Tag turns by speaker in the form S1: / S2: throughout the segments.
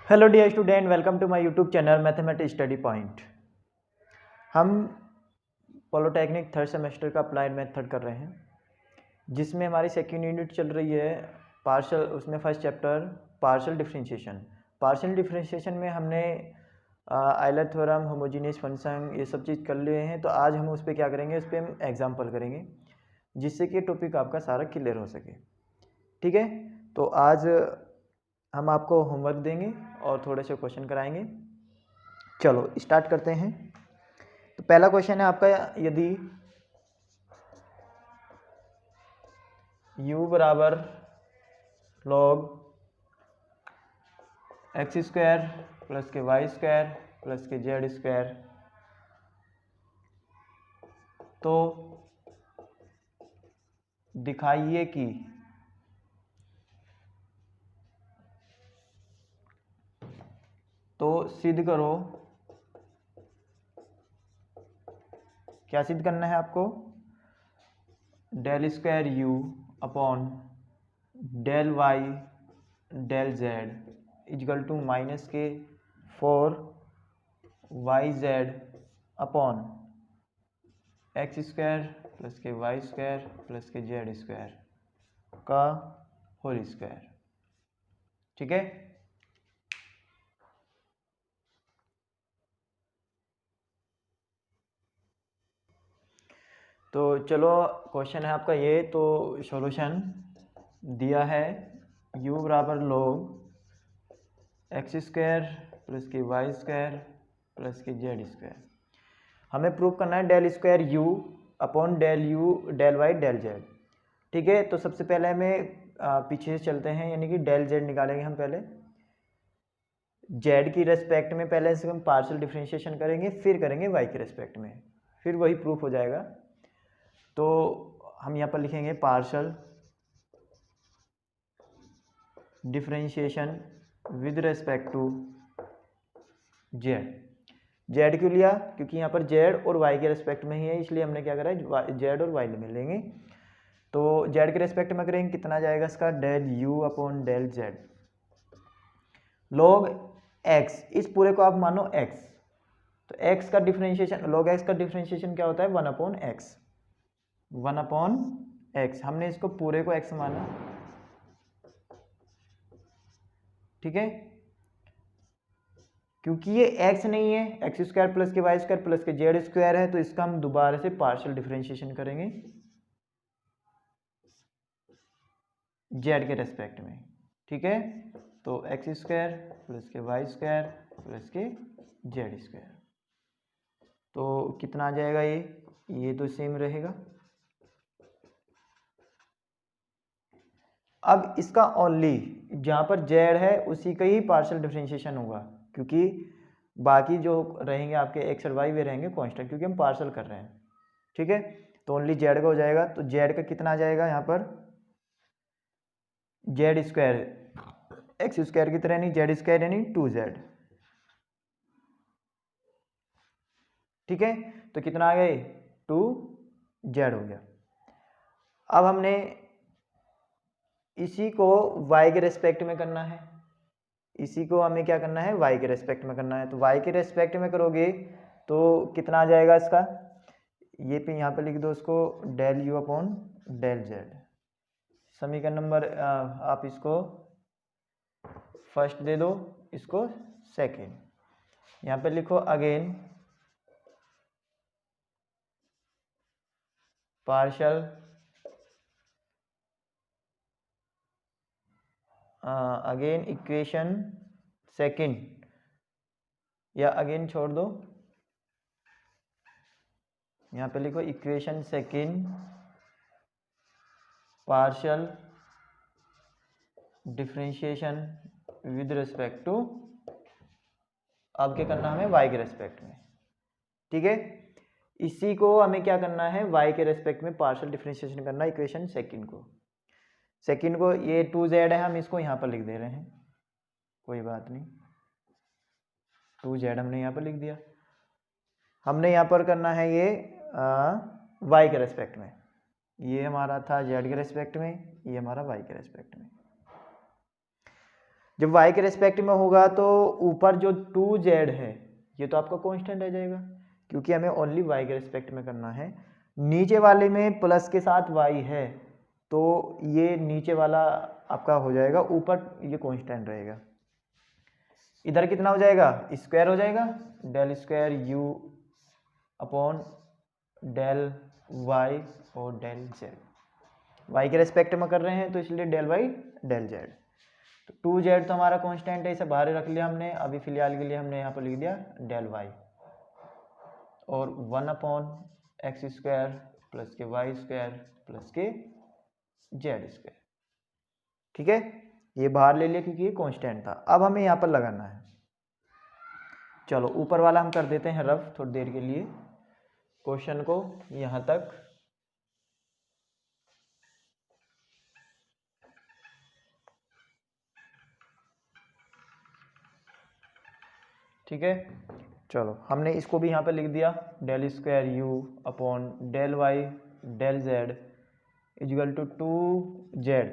S1: Hello dear student, welcome to my YouTube channel mathematics study point. हम polytechnic third semester का applied method कर रहे हैं, जिसमें हमारी सेकेंड यूनिट चल रही है पार्शियल। उसमें first chapter partial differentiation. Partial differentiation में हमने आयलर थ्योरम, होमोजेनियस फंक्शन, ये सब चीज़ कर लिए हैं। तो आज हम उस पर क्या करेंगे, उस पर हम एग्जाम्पल करेंगे, जिससे कि टॉपिक आपका सारा क्लियर हो सके। ठीक है, तो आज हम आपको होमवर्क देंगे और थोड़े से क्वेश्चन कराएंगे। चलो स्टार्ट करते हैं। तो पहला क्वेश्चन है आपका, यदि u बराबर log एक्स स्क्वायर प्लस के y square plus k z square, तो दिखाइए कि तो सिद्ध करो। क्या सिद्ध करना है आपको? Del square u upon del y del z equal to minus k 4 YZ upon x square plus के y square plus k z square का होल स्क्वायर। ठीक है, तो चलो क्वेश्चन है आपका ये। तो सॉल्यूशन दिया है u बराबर log एक्स स्क्वायर प्लस के y square plus k z square. हमें प्रूव करना है del square u upon del u del y del z. ठीक है, तो सबसे पहले हमें पीछे से चलते हैं, यानी कि डेल जेड निकालेंगे हम पहले। जेड की रेस्पेक्ट में पहले से हम पार्शियल डिफरेंशिएशन करेंगे, फिर करेंगे वाई के रेस्पेक्ट में, फिर वही प्रूफ हो जाएगा। तो हम यहाँ पर लिखेंगे partial differentiation with respect to z. Z क्यों लिया? क्योंकि यहाँ पर जेड और वाई के रेस्पेक्ट में ही है, इसलिए हमने क्या करा है, जेड और वाई में लेंगे। तो जेड के रेस्पेक्ट में करेंगे, कितना जाएगा इसका? Del u upon del z log x. इस पूरे को आप मानो एक्स, तो एक्स का डिफरेंशिएशन, लॉग एक्स का डिफरेंशिएशन क्या होता है? 1 अपॉन एक्स। 1 अपॉन एक्स, हमने इसको पूरे को एक्स माना। ठीक है, क्योंकि ये एक्स नहीं है, एक्स स्क्वायर प्लस के y square plus k z square है, तो इसका हम दोबारा से पार्शियल डिफरेंशिएशन करेंगे जेड के रेस्पेक्ट में। ठीक है, तो एक्स स्क्वायर प्लस के y square plus k z square, तो कितना आ जाएगा? ये तो सेम रहेगा। अब इसका ओनली जहाँ पर जेड है उसी का ही पार्शियल डिफरेंशिएशन होगा, क्योंकि बाकी जो रहेंगे आपके एक्स और वाई वे रहेंगे कांस्टेंट, क्योंकि हम पार्शियल कर रहे हैं। ठीक है, तो ओनली जेड का हो जाएगा। तो जेड का कितना आ जाएगा यहाँ पर? जेड स्क्वायर, एक्स स्क्वायर की तरह नहीं, जेड स्क्वायर यानी 2Z। ठीक है, तो कितना आ गया? 2Z हो गया। अब हमने इसी को y के रेस्पेक्ट में करना है, इसी को हमें क्या करना है? y के रेस्पेक्ट में करना है। तो y के रेस्पेक्ट में करोगे तो कितना आ जाएगा इसका? ये पे यहाँ पे लिख दो उसको, del u upon del z. समीकरण नंबर आप इसको फर्स्ट दे दो, इसको सेकेंड। यहाँ पे लिखो again partial again equation second, या अगेन छोड़ दो, यहाँ पे लिखो equation second partial differentiation with respect to, अब क्या करना हमें? y के रेस्पेक्ट में। ठीक है, इसी को हमें क्या करना है? y के रेस्पेक्ट में पार्शियल डिफरेंशिएशन करना है इक्वेशन सेकंड को। सेकंड को ये 2Z है, हम इसको यहाँ पर लिख दे रहे हैं, कोई बात नहीं, 2Z हमने यहाँ पर लिख दिया। हमने यहाँ पर करना है ये y के रेस्पेक्ट में, ये हमारा था z के रेस्पेक्ट में, ये हमारा y के रेस्पेक्ट में। जब y के रेस्पेक्ट में होगा तो ऊपर जो 2z है ये तो आपका कांस्टेंट रह जाएगा, क्योंकि हमें ओनली y के रेस्पेक्ट में करना है। नीचे वाले में प्लस के साथ y है तो ये नीचे वाला आपका हो जाएगा, ऊपर ये कांस्टेंट रहेगा। इधर कितना हो जाएगा, स्क्वायर हो जाएगा, del square u upon del y और डेल z। y के रेस्पेक्ट में कर रहे हैं तो इसलिए डेल y डेल z। तो 2z तो हमारा कांस्टेंट है, इसे बाहर रख लिया हमने। अभी फिलहाल के लिए हमने यहाँ पर लिख दिया डेल y और 1 अपॉन एक्स स्क्वायर प्लस के y square plus k z square. ठीक है, ये बाहर ले लिया क्योंकि ये कांस्टेंट था। अब हमें यहाँ पर लगाना है। चलो ऊपर वाला हम कर देते हैं रफ थोड़ी देर के लिए, क्वेश्चन को यहाँ तक। ठीक है, चलो हमने इसको भी यहाँ पे लिख दिया, del square u upon del y del z equal to 2z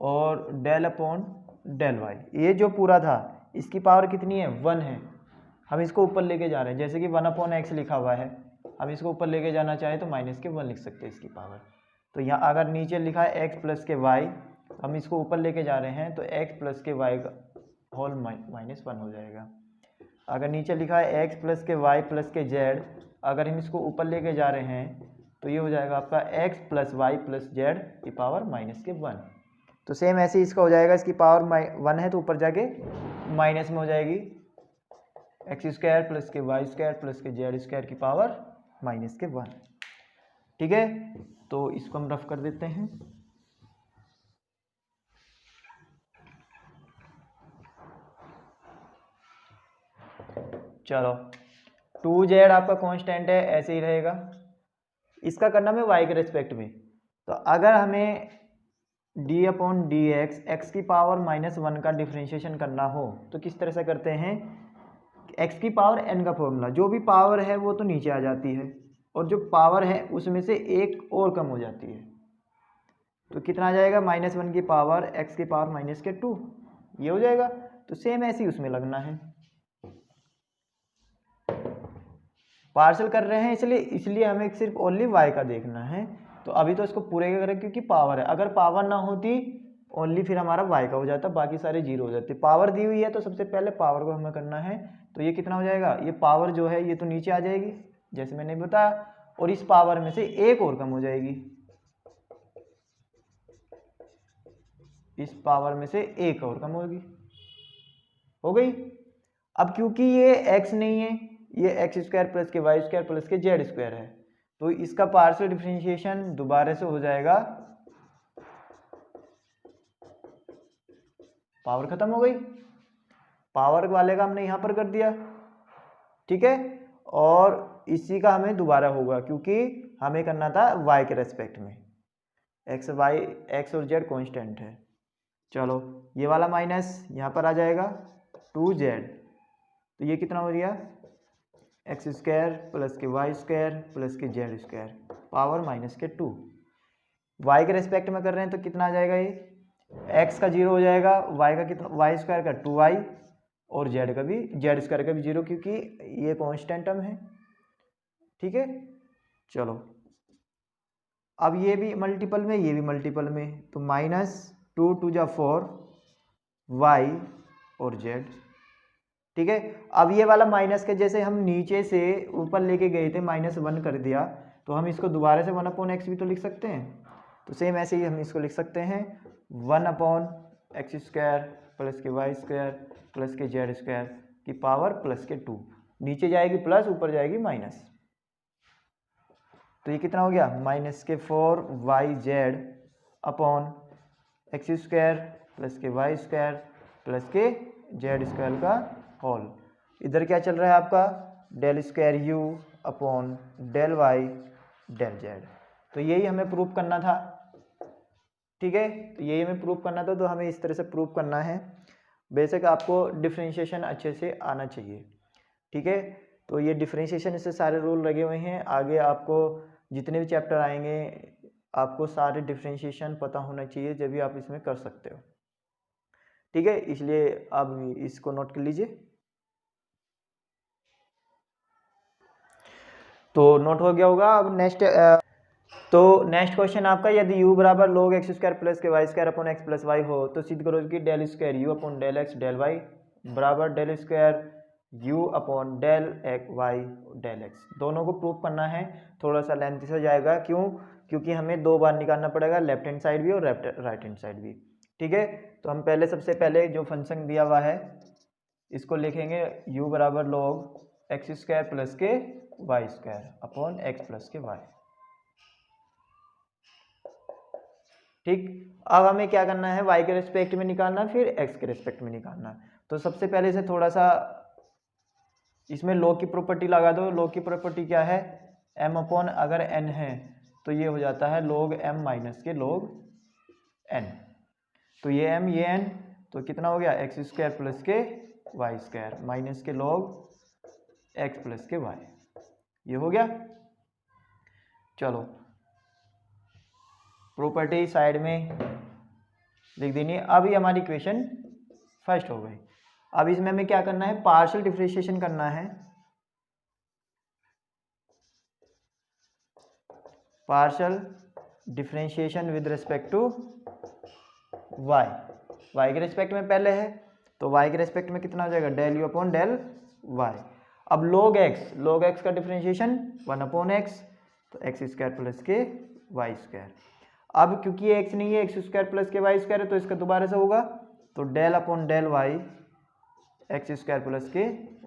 S1: और डेल अपॉन डेल वाई। ये जो पूरा था इसकी पावर कितनी है, 1 है। हम इसको ऊपर लेके जा रहे हैं, जैसे कि 1 अपॉन एक्स लिखा हुआ है, हम इसको ऊपर लेके जाना चाहे तो माइनस के 1 लिख सकते हैं इसकी पावर। तो यहाँ अगर नीचे लिखा है एक्स प्लस के वाई, हम इसको ऊपर लेके जा रहे हैं तो एक्स प्लस के वाई का होल माइनस 1 हो जाएगा। अगर नीचे लिखा है एक्स प्लस के वाई प्लस के जेड, अगर हम इसको ऊपर लेके जा रहे हैं तो ये हो जाएगा आपका x plus y plus z की पावर माइनस के 1। तो सेम ऐसे ही इसका हो जाएगा, इसकी पावर 1 है तो ऊपर जाके माइनस में हो जाएगी, एक्स स्क्वायर प्लस के y square plus k z square की पावर माइनस के 1। ठीक है, तो इसको हम रफ कर देते हैं। चलो 2z आपका कांस्टेंट है, ऐसे ही रहेगा। इसका करना है y के रेस्पेक्ट में। तो अगर हमें d अपॉन डी एक्स की पावर -1 का डिफ्रेंशिएशन करना हो तो किस तरह से करते हैं, x की पावर n का फॉर्मूला, जो भी पावर है वो तो नीचे आ जाती है और जो पावर है उसमें से एक और कम हो जाती है। तो कितना आ जाएगा, -1 की पावर x की पावर -2, ये हो जाएगा। तो सेम ऐसे ही उसमें लगना है, पार्सल कर रहे हैं इसलिए हमें सिर्फ ओनली y का देखना है। तो अभी तो इसको पूरे का करें क्योंकि पावर है, अगर पावर ना होती ओनली फिर हमारा y का हो जाता, बाकी सारे जीरो हो जाते। पावर दी हुई है तो सबसे पहले पावर को हमें करना है। तो ये कितना हो जाएगा, ये पावर जो है ये तो नीचे आ जाएगी जैसे मैंने बताया, और इस पावर में से एक और कम हो जाएगी, इस पावर में से एक और कम होगी, हो गई। अब क्योंकि ये x नहीं है, ये एक्स स्क्वायर प्लस के y square plus k z square है, तो इसका पार्शियल डिफरेंशिएशन दोबारा से हो जाएगा, पावर खत्म हो गई, पावर वाले का हमने यहां पर कर दिया। ठीक है, और इसी का हमें दोबारा होगा क्योंकि हमें करना था y के रेस्पेक्ट में, एक्स और जेड कांस्टेंट है। चलो ये वाला माइनस यहाँ पर आ जाएगा 2z, तो ये कितना हो गया, एक्स स्क्वायर प्लस के y square plus k z square power -2। Y के रेस्पेक्ट में कर रहे हैं तो कितना आ जाएगा, ये एक्स का 0 हो जाएगा, वाई का कितना, वाई स्क्वायर का 2y और जेड का भी, जेड स्क्वायर का भी 0 क्योंकि ये कांस्टेंट टर्म है। ठीक है, चलो अब ये भी मल्टीपल में ये भी मल्टीपल में, तो -2 2 जा 4 वाई और जेड। ठीक है, अब ये वाला माइनस के जैसे हम नीचे से ऊपर लेके गए थे -1 कर दिया, तो हम इसको दोबारा से 1 अपॉन एक्स भी तो लिख सकते हैं। तो सेम ऐसे ही हम इसको लिख सकते हैं 1 अपॉन एक्स स्क्वायर प्लस के y square plus k z square की पावर प्लस के 2, नीचे जाएगी प्लस ऊपर जाएगी माइनस, तो ये कितना हो गया, -4 y z upon x square plus के y square plus k z square का होल। इधर क्या चल रहा है आपका, del square u upon del y del z. तो यही हमें प्रूफ करना था। ठीक है, तो यही हमें प्रूफ करना था, तो हमें इस तरह से प्रूफ करना है। बेसिक आपको डिफरेंशिएशन अच्छे से आना चाहिए। ठीक है, तो ये डिफरेंशिएशन से सारे रूल लगे हुए हैं, आगे आपको जितने भी चैप्टर आएंगे आपको सारे डिफरेंशिएशन पता होना चाहिए, जब भी आप इसमें कर सकते हो। ठीक है, इसलिए अब इसको नोट कर लीजिए। तो नोट हो गया होगा। अब नेक्स्ट क्वेश्चन आपका, यदि u बराबर log x स्क्वायर प्लस के y square upon x plus y हो तो सिद्ध करो कि del square u upon del x del y बराबर del square u upon del x y del x. दोनों को प्रूव करना है, थोड़ा सा लेंथ से जाएगा। क्यों? क्योंकि हमें दो बार निकालना पड़ेगा, लेफ्ट हैंड साइड भी और राइट हैंड साइड भी। ठीक है, तो हम सबसे पहले जो फंक्शन दिया हुआ है इसको लिखेंगे u बराबर log एक्स स्क्वायर प्लस के y square upon x plus के वाई। ठीक, अब हमें क्या करना है, y के रिस्पेक्ट में निकालना, फिर x के रिस्पेक्ट में निकालना। तो सबसे पहले से थोड़ा सा इसमें log की प्रॉपर्टी लगा दो। log की प्रॉपर्टी क्या है, m अपॉन अगर n है तो ये हो जाता है log m माइनस के log n। तो ये m ये n, तो कितना हो गया, एक्स स्क्वायर प्लस के वाई स्क्वायर माइनस के log x प्लस के y। ये हो गया। चलो प्रॉपर्टी साइड में लिख देनी है। अब ये हमारी इक्वेशन फर्स्ट हो गई। अब इसमें हमें क्या करना है, पार्शियल डिफरेंशिएशन करना है। Partial differentiation with respect to y। y के रिस्पेक्ट में पहले है, तो y के रिस्पेक्ट में कितना हो जाएगा, del u upon del y। अब log x का डिफरेंशिएशन 1 अपॉन एक्स, तो एक्स स्क्वायर प्लस के वाई स्क्वायर। अब क्योंकि ये x नहीं है, एक्स स्क्वायर प्लस के वाई स्क्वायर है, तो इसका दोबारा से होगा, तो del upon del y x square plus के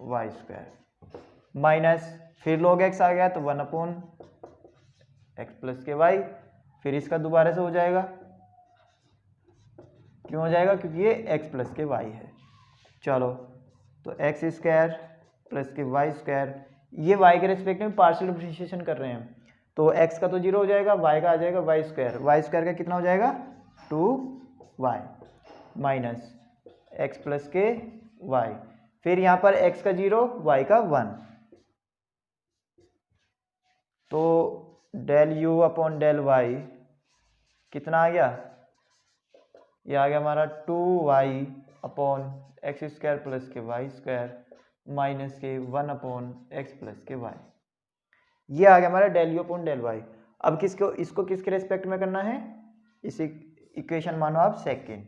S1: वाई स्क्वायर माइनस फिर log x आ गया तो 1 अपॉन एक्स प्लस के वाई, फिर इसका दोबारा से हो जाएगा। क्यों हो जाएगा, क्योंकि ये x प्लस के वाई है। चलो, तो एक्स स्क्वायर प्लस के वाई स्क्वायर, ये y के रिस्पेक्ट में पार्शियल डिफरेंशिएशन कर रहे हैं, तो x का तो 0 हो जाएगा, y का आ जाएगा वाई स्क्वायर का कितना हो जाएगा 2y माइनस एक्स प्लस के y, फिर यहाँ पर x का 0 y का 1, तो del u upon del y कितना आ गया, ये आ गया हमारा 2y upon x square plus के वाई स्क्वायर माइनस के 1 अपॉन एक्स प्लस के वाई। ये आ गया हमारा del u upon del y. अब इसको किसके रेस्पेक्ट में करना है, इसी इक्वेशन मानो आप सेकेंड,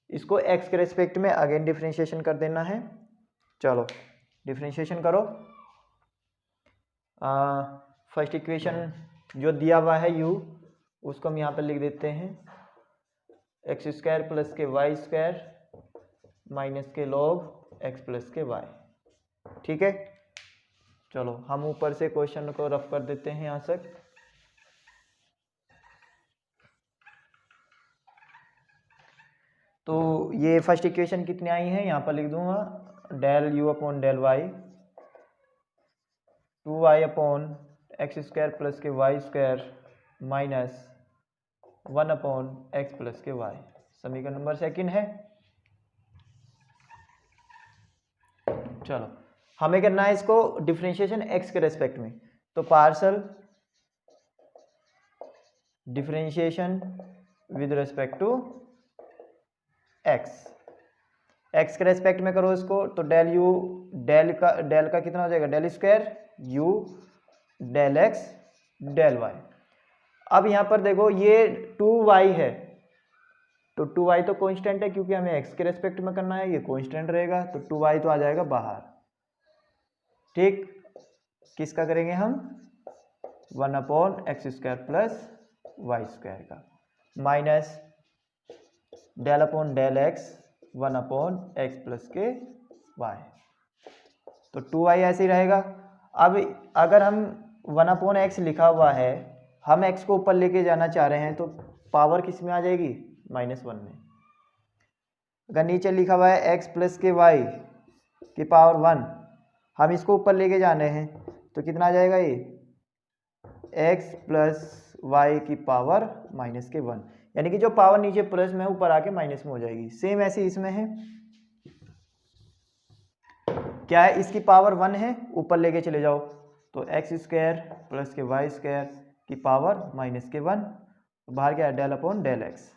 S1: इसको x के रेस्पेक्ट में अगेन डिफरेंशिएशन कर देना है। चलो डिफरेंशिएशन करो। फर्स्ट इक्वेशन जो दिया हुआ है u, उसको हम यहाँ पर लिख देते हैं एक्स स्क्वायर प्लस के वाई स्क्वायर माइनस के log एक्स प्लस के वाई। ठीक है, चलो हम ऊपर से क्वेश्चन को रफ कर देते हैं यहाँ तक। तो ये फर्स्ट इक्वेशन कितनी आई है, यहाँ पर लिख दूंगा del u upon del y 2y upon x square plus के y square minus 1 upon x plus के वाई। समीकरण नंबर सेकंड है। चलो हमें करना है इसको डिफरेंशिएशन x के रेस्पेक्ट में, तो partial differentiation with respect to x के रेस्पेक्ट में करो इसको, तो डेल का कितना हो जाएगा, del square u del x del y। अब यहाँ पर देखो ये 2y है, तो 2y तो कांस्टेंट है क्योंकि हमें x के रेस्पेक्ट में करना है, ये कांस्टेंट रहेगा, तो 2y तो आ जाएगा बाहर। ठीक, किसका करेंगे हम, 1 upon x square plus y square का minus del upon del x 1 upon x plus के वाई, तो 2y ऐसे ही रहेगा। अब अगर हम 1 अपॉन एक्स लिखा हुआ है, हम x को ऊपर लेके जाना चाह रहे हैं, तो पावर किस में आ जाएगी, -1 में। अगर नीचे लिखा हुआ है x प्लस के वाई की पावर 1, हम इसको ऊपर लेके जाने हैं, तो कितना आ जाएगा, ये x प्लस वाई की पावर -1, यानी कि जो पावर नीचे प्लस में ऊपर आके माइनस में हो जाएगी। सेम ऐसे इसमें है, क्या है, इसकी पावर 1 है, ऊपर लेके चले जाओ, तो एक्स स्क्वायर प्लस के वाई स्क्वायर की पावर -1, बाहर क्या है, del upon del x.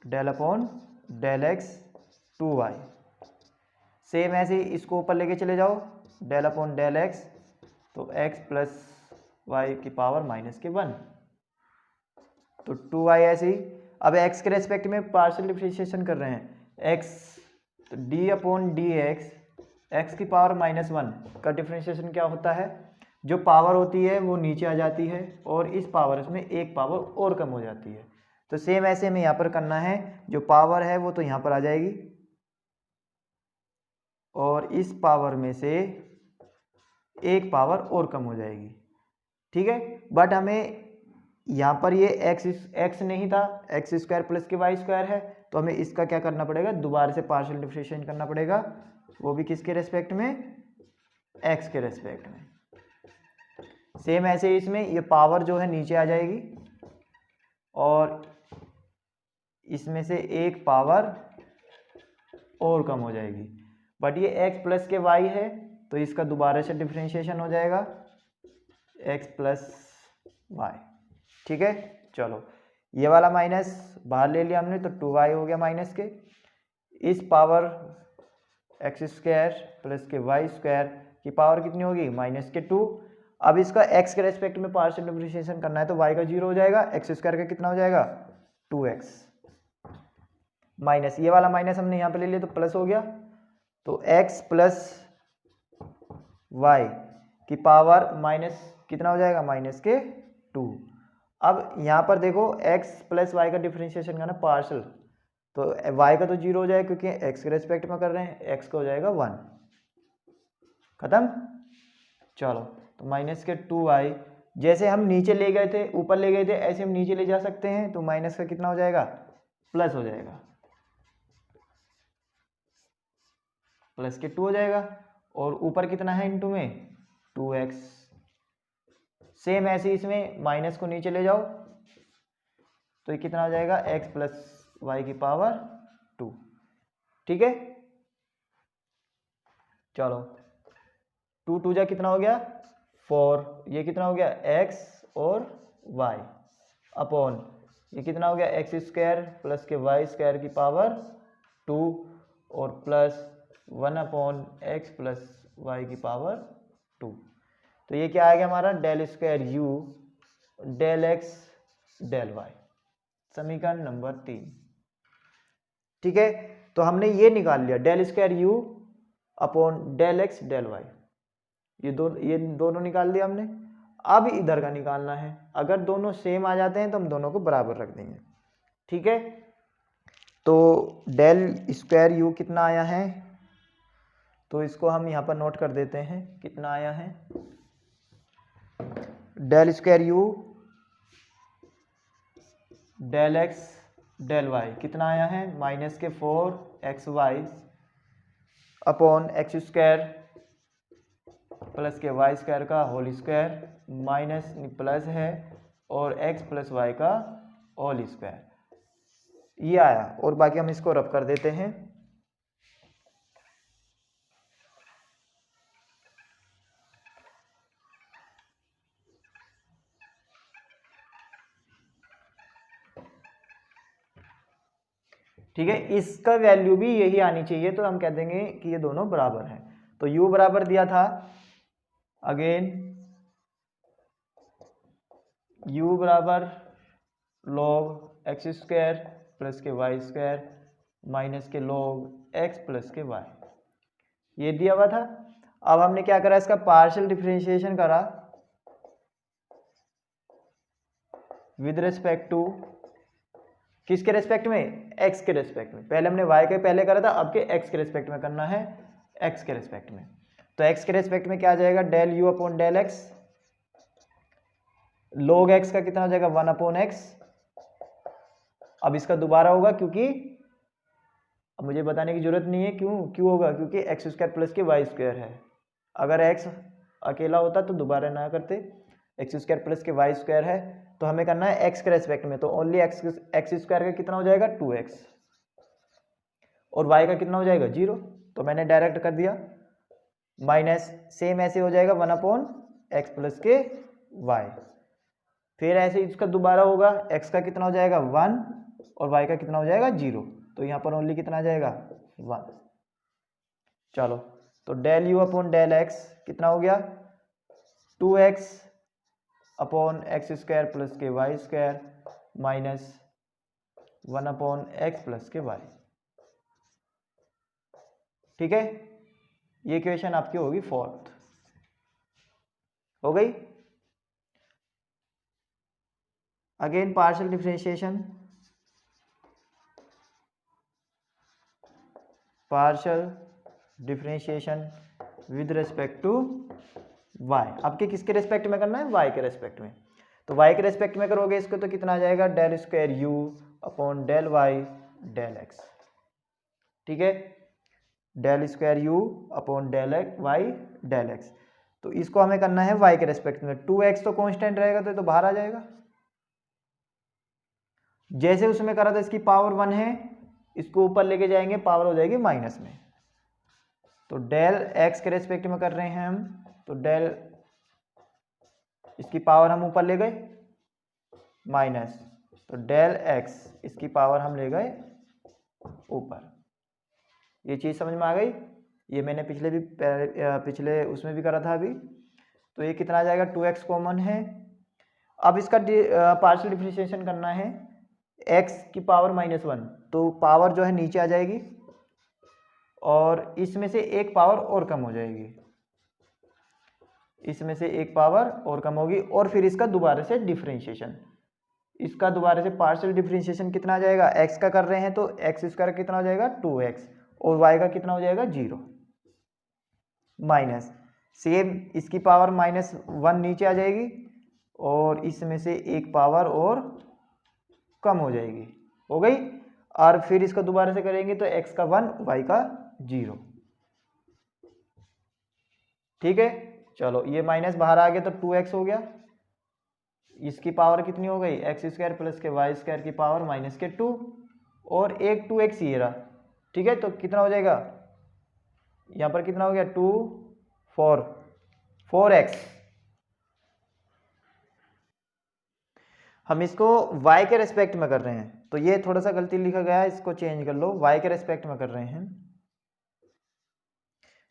S1: Del upon del x 2y। Same ऐसे ही इसको ऊपर लेके चले जाओ, डेल अपॉन डेल एक्स, तो x प्लस वाई की पावर -1, तो 2y ऐसे ही। अब x के रेस्पेक्ट में पार्शियल डिफरेंशिएशन कर रहे हैं, x तो डी अपॉन डी एक्स की पावर -1 का डिफरेंशिएशन क्या होता है, जो पावर होती है वो नीचे आ जाती है और इस पावर में एक पावर और कम हो जाती है। तो सेम ऐसे हमें यहाँ पर करना है, जो पावर है वो तो यहाँ पर आ जाएगी और इस पावर में से एक पावर और कम हो जाएगी, ठीक है। बट हमें यहाँ पर ये x नहीं था, x² प्लस के y² है, तो हमें इसका क्या करना पड़ेगा, दोबारा से पार्शियल डिफरेंशिएशन करना पड़ेगा, वो भी किसके रेस्पेक्ट में, x के रेस्पेक्ट में। सेम ऐसे इसमें ये पावर जो है नीचे आ जाएगी और इसमें से एक पावर और कम हो जाएगी, बट ये x प्लस के y है तो इसका दोबारा से डिफरेंशिएशन हो जाएगा x प्लस वाई, ठीक है। चलो ये वाला माइनस बाहर ले लिया हमने, तो 2y हो गया माइनस के, इस पावर x² प्लस के y² की पावर कितनी होगी, -2। अब इसका x के रेस्पेक्ट में पार्शियल डिफरेंशिएशन करना है तो y का 0 हो जाएगा, x² का कितना हो जाएगा 2x, माइनस ये वाला माइनस हमने यहाँ पे ले लिया तो प्लस हो गया, तो x प्लस y की पावर माइनस कितना हो जाएगा, -2। अब यहाँ पर देखो x प्लस वाई का डिफरेंशिएशन करना पार्शियल, तो y का तो 0 हो जाएगा क्योंकि x के रेस्पेक्ट में कर रहे हैं, x का हो जाएगा 1, खत्म। चलो तो -2y, जैसे हम नीचे ले गए थे ऊपर ले गए थे ऐसे हम नीचे ले जा सकते हैं, तो माइनस का कितना हो जाएगा, प्लस हो जाएगा, प्लस के 2 हो जाएगा, और ऊपर कितना है इनटू में 2x। सेम ऐसे इसमें माइनस को नीचे ले जाओ तो ये कितना हो जाएगा, x प्लस वाई की पावर 2, ठीक है। चलो 2 2 जा कितना हो गया 4, ये कितना हो गया x और y अपॉन ये कितना हो गया x² प्लस के y² की पावर 2 और plus 1 upon x plus y की पावर 2। तो ये क्या आ गया हमारा, del square u del x del y, समीकरण नंबर 3, ठीक है। तो हमने ये निकाल लिया del square u upon del x del y, ये दोनों निकाल दिया हमने। अब इधर का निकालना है, अगर दोनों सेम आ जाते हैं तो हम दोनों को बराबर रख देंगे, ठीक है। तो डेल स्क्वायर u कितना आया है, तो इसको हम यहाँ पर नोट कर देते हैं कितना आया है, del square u del x del y कितना आया है, -4xy अपॉन x² प्लस के y² का होल स्क्वायर, माइनस प्लस है और x प्लस वाई का होल स्क्वायर, ये आया। और बाकी हम इसको रब कर देते हैं, ठीक है। इसका वैल्यू भी यही आनी चाहिए, तो हम कह देंगे कि ये दोनों बराबर हैं। तो u बराबर दिया था, अगेन u बराबर log x² प्लस के y² माइनस के log x प्लस के y, ये दिया हुआ था। अब हमने क्या करा, इसका पार्शियल डिफरेंशिएशन करा विद रिस्पेक्ट टू, किसके रेस्पेक्ट में, x के रेस्पेक्ट में। पहले हमने y के पहले करा था, अब के x के रेस्पेक्ट में करना है, x के रेस्पेक्ट में। तो x के रेस्पेक्ट में क्या आ जाएगा, del u upon del x, log x का कितना हो जाएगा 1 अपॉन x। अब इसका दोबारा होगा क्योंकि अब मुझे बताने की जरूरत नहीं है क्यों होगा, क्योंकि x² प्लस के y² है। अगर x अकेला होता तो दोबारा ना करते, x² प्लस के y² है, तो हमें करना है x के रेस्पेक्ट में, तो ओनली x² का कितना हो जाएगा 2x और y का कितना हो जाएगा 0, तो मैंने डायरेक्ट कर दिया, माइनस सेम ऐसे हो जाएगा 1 अपॉन x प्लस के y। फिर ऐसे इसका दोबारा होगा, x का कितना हो जाएगा 1 और y का कितना हो जाएगा 0, तो यहाँ पर ओनली कितना आ जाएगा 1। चलो तो del u upon del x कितना हो गया 2x upon x square plus के y square minus 1 upon x plus के वाई। ठीक है, ये इक्वेशन आपकी होगी 4th। हो गई। Again partial differentiation, with respect to y। आपके किसके रेस्पेक्ट में करना है, y के रेस्पेक्ट में। तो y के रेस्पेक्ट में करोगे इसको तो कितना आ जाएगा del square u upon del y del x। ठीक है, del square u upon del y del x। तो इसको हमें करना है y के रेस्पेक्ट में। 2x तो कांस्टेंट रहेगा तो बाहर आ जाएगा। जैसे उसमें करा था इसकी पावर 1 है, इसको ऊपर लेके जाएंगे पावर हो जाएगी माइनस में। तो डेल x के रेस्पेक्ट में कर रहे हैं हम, तो डेल इसकी पावर हम ऊपर ले गए माइनस, तो डेल x इसकी पावर हम ले गए ऊपर। ये चीज़ समझ में आ गई। ये मैंने पिछले उसमें भी करा था अभी। तो ये कितना आ जाएगा 2x कॉमन है। अब इसका पार्शियल डिफरेंशिएशन करना है x की पावर -1, तो पावर जो है नीचे आ जाएगी और इसमें से एक पावर और कम हो जाएगी, इसमें से एक पावर और कम होगी। और फिर इसका दोबारा से डिफरेंशिएशन, इसका दोबारा से पार्शियल डिफरेंशिएशन कितना आ जाएगा, x का कर रहे हैं तो एक्स स्क्वायर कितना हो जाएगा 2x और y का कितना हो जाएगा 0 माइनस सेम इसकी पावर -1 नीचे आ जाएगी और इसमें से एक पावर और कम हो जाएगी। हो गई। और फिर इसको दोबारा से करेंगे तो x का 1 y का 0। ठीक है, चलो ये माइनस बाहर आ गया तो 2x हो गया। इसकी पावर कितनी हो गई एक्स स्क्वायर प्लस के वाई स्क्वायर की पावर -2 और एक 2x ये रहा। ठीक है, तो कितना हो जाएगा यहाँ पर कितना हो गया 4x। हम इसको y के रेस्पेक्ट में कर रहे हैं तो ये थोड़ा सा गलती लिखा गया है, इसको चेंज कर लो। y के रेस्पेक्ट में कर रहे हैं,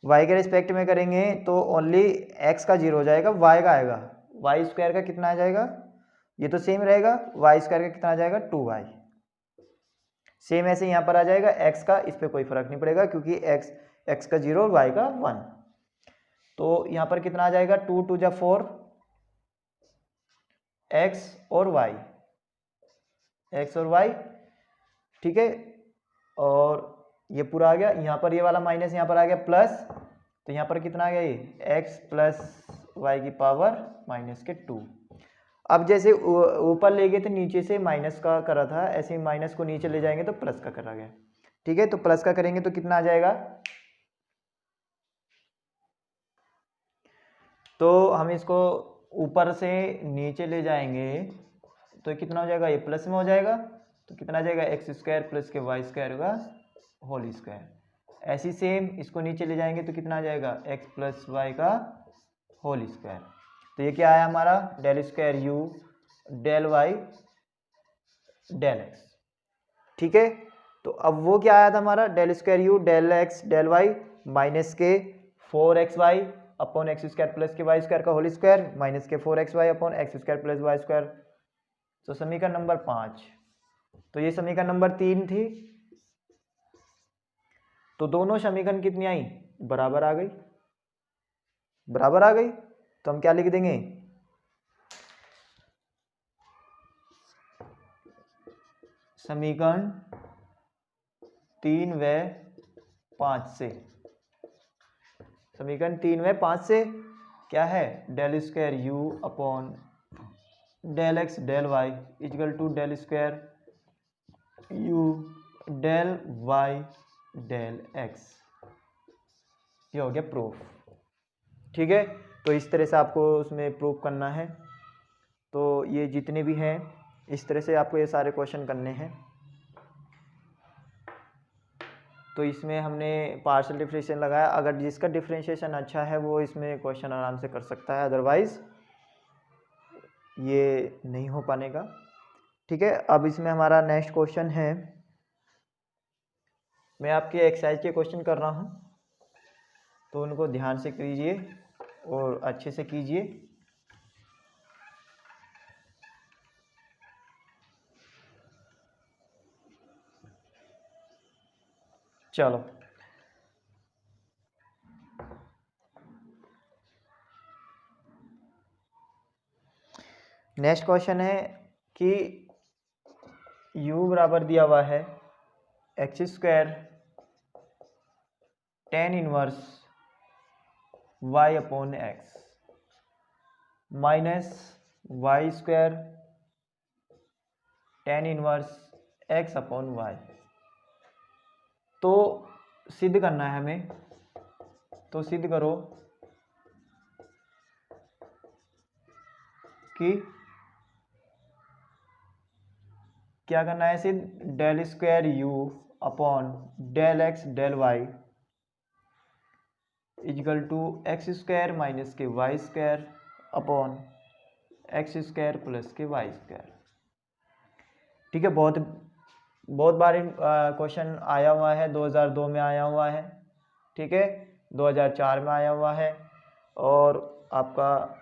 S1: y के रेस्पेक्ट में करेंगे तो ओनली x का 0 हो जाएगा, y का आएगा, y स्क्वायर का कितना आ जाएगा, ये तो सेम रहेगा, y स्क्वायर का कितना आ जाएगा 2y। सेम ऐसे यहाँ पर आ जाएगा x का, इस पर कोई फर्क नहीं पड़ेगा क्योंकि x का 0 और y का 1। तो यहाँ पर कितना आ जाएगा 2 2 जा 4 x और y, x और y। ठीक है, और ये पूरा आ गया। यहाँ पर ये वाला माइनस यहाँ पर आ गया प्लस, तो यहाँ पर कितना आ गया ये x प्लस वाई की पावर -2। अब जैसे ऊपर ले गए थे नीचे से माइनस का करा था, ऐसे ही माइनस को नीचे ले जाएंगे तो प्लस का करा गया। ठीक है, तो प्लस का करेंगे तो कितना आ जाएगा, तो हम इसको ऊपर से नीचे ले जाएंगे तो कितना हो जाएगा, ये प्लस में हो जाएगा, तो कितना आ जाएगा एक्स स्क्वायर प्लस के वाई स्क्वायर का होल स्क्वायर। ऐसी सेम इसको नीचे ले जाएंगे तो कितना आ जाएगा एक्स प्लस वाई का होल स्क्वायर। तो ये क्या है हमारा del square u del y del x. ठीक है, तो अब वो क्या आया था हमारा del square u del x del y minus के 4xy upon x square plus के वाई स्क्वायर का होल स्क्वायर माइनस के 4xy upon x square plus y square. तो समीकरण नंबर 5। तो ये समीकरण नंबर 3 थी। तो दोनों समीकरण कितनी आई, बराबर आ गई, बराबर आ गई। तो हम क्या लिख देंगे, समीकरण 3 व 5 से, समीकरण 3 व 5 से क्या है del square u upon del x del y equal to del square u del y del x. ये हो गया प्रूफ। ठीक है, तो इस तरह से आपको उसमें प्रूफ करना है। तो ये जितने भी हैं इस तरह से आपको ये सारे क्वेश्चन करने हैं। तो इसमें हमने पार्शियल डिफरेंशिएशन लगाया, अगर जिसका डिफरेंशिएशन अच्छा है वो इसमें क्वेश्चन आराम से कर सकता है, अदरवाइज ये नहीं हो पाने का। ठीक है, अब इसमें हमारा नेक्स्ट क्वेश्चन है, मैं आपके एक्सरसाइज के क्वेश्चन कर रहा हूँ तो उनको ध्यान से कीजिए और अच्छे से कीजिए। चलो, नेक्स्ट क्वेश्चन है कि u बराबर दिया हुआ है x square tan inverse y upon x minus y square tan inverse x upon y. तो सिद्ध करना है हमें, तो सिद्ध करो कि क्या करना है, सिद्ध del square u upon del x del y is equal to x square minus के y square upon x square plus के वाई स्क्वायर। ठीक है, बहुत बार क्वेश्चन आया हुआ है, 2002 में आया हुआ है, ठीक है, 2004 में आया हुआ है और आपका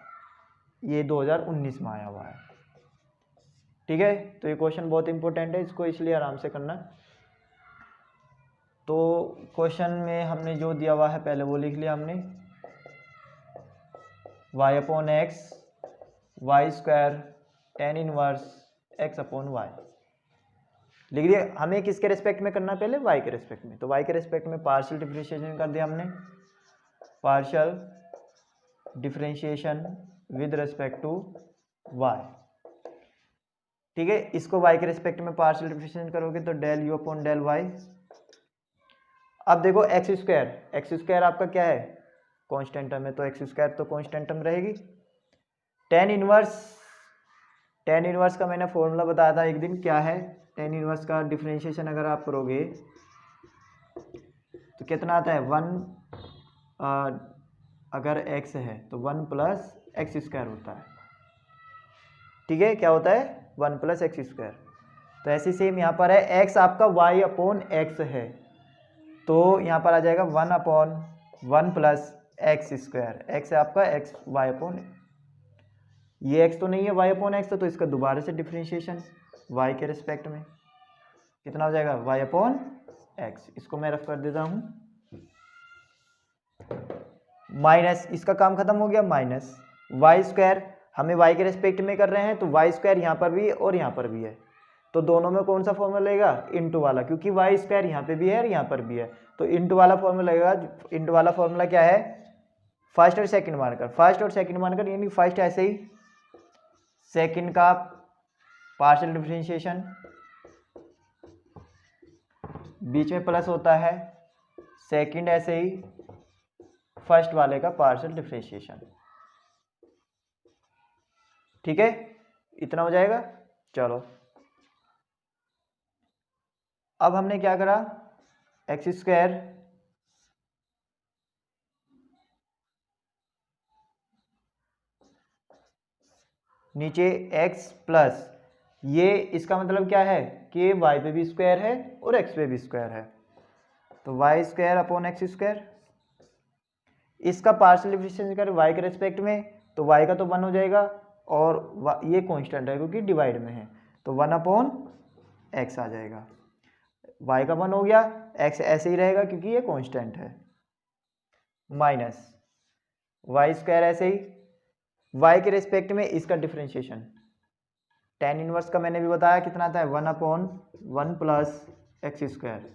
S1: ये 2019 में आया हुआ है। ठीक है, तो ये क्वेश्चन बहुत इंपॉर्टेंट है, इसको इसलिए आराम से करना। तो क्वेश्चन में हमने जो दिया हुआ है पहले वो लिख लिया हमने, y upon x y square tan inverse x upon y लिख दिया। हमें किसके रेस्पेक्ट में करना है, पहले y के रेस्पेक्ट में। तो y के रेस्पेक्ट में पार्शियल डिफरेंशिएशन कर दिया हमने, partial differentiation with respect to y। ठीक है, इसको y के रेस्पेक्ट में पार्शियल डिफरेंशिएशन करोगे तो del u upon del y। अब देखो एक्स स्क्वायर आपका क्या है, कांस्टेंट टर्म है, तो एक्स स्क्वायर तो कांस्टेंट टर्म रहेगी। tan इनवर्स का मैंने फॉर्मूला बताया था एक दिन, क्या है tan इनवर्स का डिफरेंशिएशन अगर आप करोगे तो कितना आता है, 1 अगर x है तो 1 प्लस एक्स स्क्वायर होता है। ठीक है, क्या होता है, 1 प्लस एक्स स्क्वायर। तो ऐसे सेम यहाँ पर है, x आपका y अपॉन एक्स है तो यहाँ पर आ जाएगा 1 upon 1 plus x square. X है आपका x y अपॉन, ये x तो नहीं है, y अपॉन एक्स, तो इसका दोबारा से डिफरेंशिएशन y के रिस्पेक्ट में कितना हो जाएगा, y अपॉन एक्स। इसको मैं रफ कर देता हूँ, माइनस, इसका काम खत्म हो गया, माइनस वाई स्क्वायर, हमें y के रिस्पेक्ट में कर रहे हैं तो वाई स्क्वायर यहाँ पर भी है और यहाँ पर भी है, तो दोनों में कौन सा फॉर्मूला लगेगा, इंटू वाला, क्योंकि वाई स्क्वायर यहाँ पे भी है और यहाँ पर भी है, तो इंटू वाला फॉर्मूला लगेगा। इंटू वाला फॉर्मूला क्या है, फर्स्ट और सेकंड मानकर, फर्स्ट और सेकंड मानकर, यानी फर्स्ट ऐसे ही, सेकंड का पार्शियल डिफरेंशिएशन, बीच में प्लस होता है, सेकंड ऐसे ही फर्स्ट वाले का पार्शियल डिफरेंशिएशन। ठीक है, इतना हो जाएगा। चलो, अब हमने क्या करा, एक्स स्क्वायर नीचे x प्लस, ये इसका मतलब क्या है कि y पे भी स्क्वायर है और x पे भी स्क्वायर है, तो y square upon x square. इसका पार्शियल डिफरेंशिएशन करें y के रेस्पेक्ट में तो y का तो 1 हो जाएगा और ये कांस्टेंट है क्योंकि डिवाइड में है, तो 1 अपॉन एक्स आ जाएगा, y का 1 हो गया, x ऐसे ही रहेगा क्योंकि ये कांस्टेंट है, माइनस वाई स्क्वायर ऐसे ही, y के रेस्पेक्ट में इसका डिफरेंशिएशन, tan इनवर्स का मैंने भी बताया कितना आता है, 1 अपॉन 1 प्लस एक्स स्क्वायर,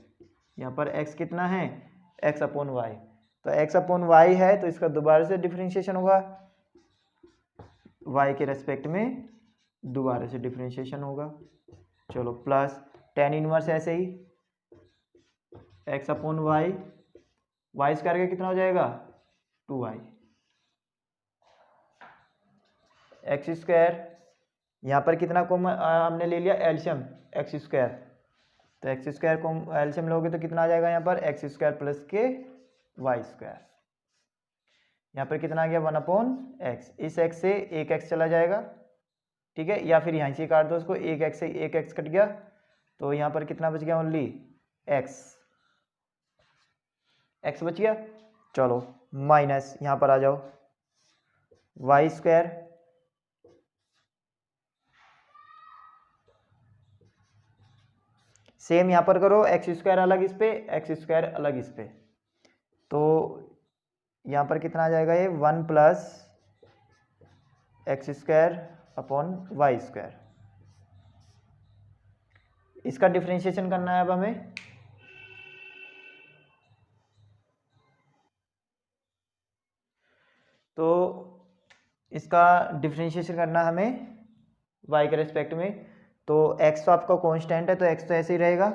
S1: यहाँ पर x कितना है, x अपॉन वाई, तो x अपॉन वाई है तो इसका दोबारा से डिफरेंशिएशन होगा, y के रेस्पेक्ट में दोबारा से डिफरेंशिएशन होगा। चलो, प्लस tan इनवर्स ऐसे ही x upon y, y square का कितना हो जाएगा, 2y, एक्स स्क्वायर, यहाँ पर कितना को हमने ले लिया एलसीएम एक्स स्क्वायर, तो एक्स स्क्वायर को एलसीएम लोगे तो कितना आ जाएगा, यहाँ पर एक्स स्क्वायर प्लस के वाई स्क्वायर, यहाँ पर कितना आ गया, 1 अपॉन एक्स, इस एक्स से एक एक्स चला जाएगा ठीक है, या फिर यहाँ से काट दो उसको, एक एक्स से एक एक्स कट गया, तो यहाँ पर कितना बच गया, ओनली एक्स, एक्स बच गया। चलो माइनस यहाँ पर आ जाओ वाई स्क्वायर, सेम यहाँ पर करो, एक्स स्क्वायर अलग इस पे, एक्स स्क्वायर अलग इस पे, तो यहाँ पर कितना आ जाएगा, ये 1 plus x square upon y square. इसका डिफरेंशिएशन करना है अब हमें, तो इसका डिफरेंशिएशन करना हमें y के रेस्पेक्ट में, तो x तो आपका कांस्टेंट है तो x तो ऐसे ही रहेगा,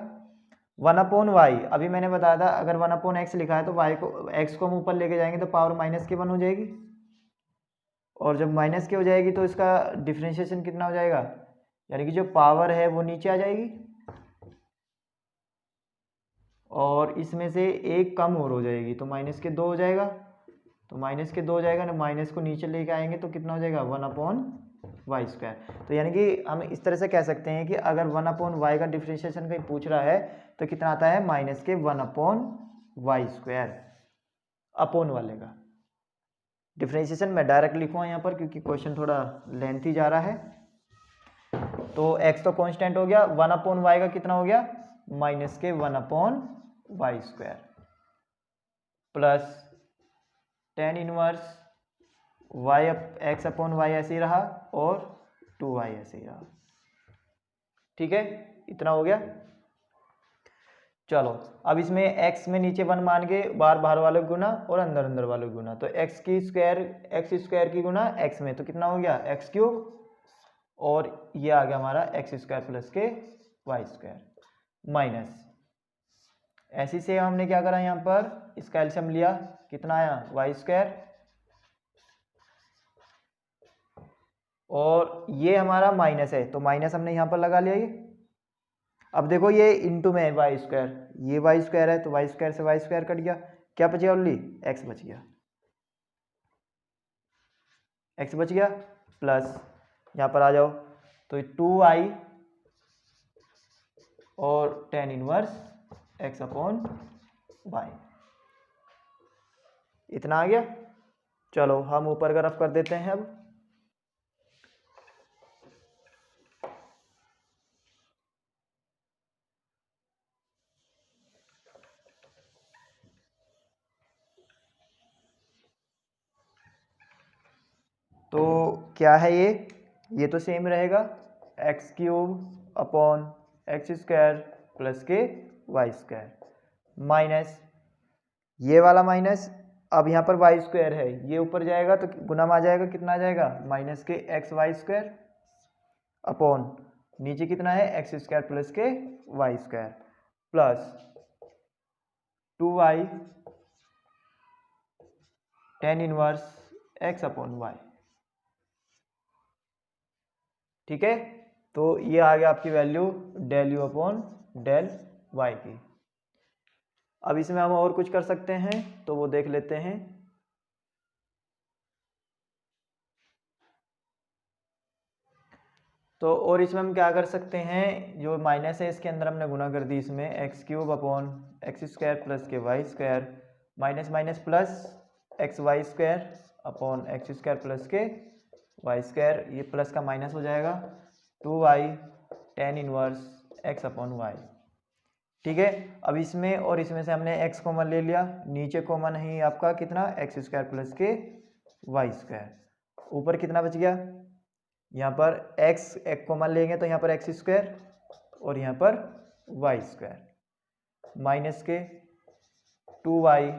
S1: 1/y, अभी मैंने बताया था अगर 1/x लिखा है तो y को, x को हम ऊपर लेके जाएंगे तो पावर -1 हो जाएगी, और जब -k हो जाएगी तो इसका डिफरेंशिएशन कितना हो जाएगा, यानी कि जो पावर है वो नीचे आ जाएगी, और इसमें से एक कम और हो जाएगी तो -2 हो जाएगा, तो -2 हो जाएगा ना, माइनस को नीचे लेके आएंगे तो कितना हो जाएगा, 1/y²। तो यानी कि हम इस तरह से कह सकते हैं कि अगर 1/y का डिफरेंशिएशन कहीं पूछ रहा है तो कितना आता है, -1/y² अपॉन वाले का डिफरेंशिएशन। मैं डायरेक्ट लिखूँगा यहाँ पर क्योंकि क्वेश्चन थोड़ा लेंथी जा रहा है। तो x तो कांस्टेंट हो गया, 1/y का कितना हो गया, -1/y² plus tan inverse x/y ऐसे ही रहा और 2y ऐसे ही रहा। ठीक है, इतना हो गया। चलो अब इसमें x में नीचे 1 मान के बाहर बाहर वाले गुना और अंदर अंदर वाले गुना, तो x स्क्वायर की गुना x में, तो कितना हो गया, x³ और ये आ गया हमारा x² प्लस के y² माइनस, ऐसी से हमने क्या करा, यहाँ पर इसका एलसीएम लिया, कितना आया, y², और ये हमारा माइनस है तो माइनस हमने यहाँ पर लगा लिया ये। अब देखो ये इंटू में है y², ये y² है तो y² से y² कट गया, क्या बच गया, ओनली x बच गया, x बच गया, प्लस यहाँ पर आ जाओ तो 2i और tan इनवर्स x/y, इतना आ गया। चलो हम ऊपर का रफ कर देते हैं अब, तो क्या है ये तो सेम रहेगा, x³ अपॉन x² प्लस के y² माइनस ये वाला माइनस, अब यहाँ पर y² है, ये ऊपर जाएगा तो गुना में आ जाएगा, कितना आ जाएगा, -xy² अपॉन नीचे कितना है, x² प्लस के y² plus 2y tan inverse x/y। ठीक है, तो ये आ गया आपकी value del u upon del y की। अब इसमें हम और कुछ कर सकते हैं तो वो देख लेते हैं। तो और इसमें हम क्या कर सकते हैं, जो माइनस है इसके अंदर हमने गुना कर दी, इसमें x³ अपॉन x² प्लस के y² minus minus plus xy² upon x² plus के y², ये प्लस का माइनस हो जाएगा, 2y tan इनवर्स x/y। ठीक है, अब इसमें और इसमें से हमने x कॉमन ले लिया, नीचे कॉमन है आपका कितना, x² प्लस के y², ऊपर कितना बच गया, यहाँ पर x एक कॉमन लेंगे तो यहाँ पर x² और यहाँ पर y² माइनस के 2y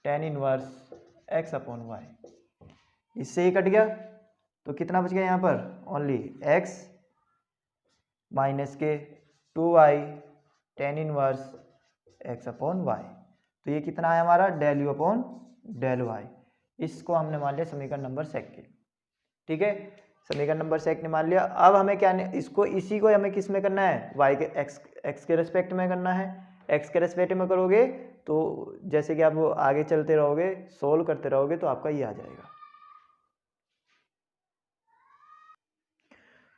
S1: tan इनवर्स x/y, इससे ही कट गया तो कितना बच गया, यहाँ पर ओनली x माइनस के 2y tan इनवर्स x/y, तो ये कितना है हमारा, del u upon del y। इसको हमने मान लिया समीकरण नंबर 2। ठीक है, समीकरण नंबर 2 ने मान लिया। अब हमें क्या, इसको इसी को हमें किस में करना है, y के x के रेस्पेक्ट में करना है। x के रेस्पेक्ट में करोगे तो जैसे कि आप आगे चलते रहोगे, सोल्व करते रहोगे तो आपका ये आ जाएगा।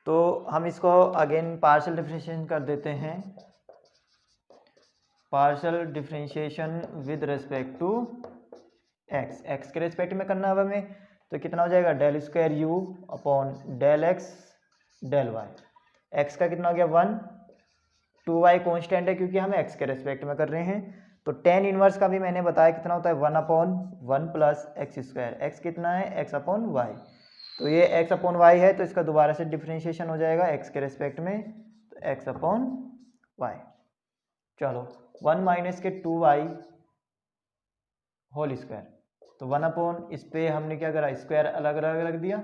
S1: तो हम इसको अगेन पार्शियल डिफरेंशिएशन कर देते हैं, partial differentiation with respect to x, x के रेस्पेक्ट में करना है हमें, तो कितना हो जाएगा del square u upon del x del y. X का कितना हो गया 1, 2y कॉन्स्टेंट है क्योंकि हम एक्स के रेस्पेक्ट में कर रहे हैं, तो टेन इनवर्स का भी मैंने बताया कितना होता है 1/1 प्लस एक्स स्क्वायर, एक्स कितना है x अपॉन वाई, तो ये x अपॉन वाई है, तो इसका दोबारा से डिफरेंशिएशन हो जाएगा x के रेस्पेक्ट में, तो x अपॉन वाई। चलो 1 माइनस के 2y होल स्क्वायर, तो 1 अपॉन इस पे हमने क्या करा स्क्वायर अलग अलग रख दिया,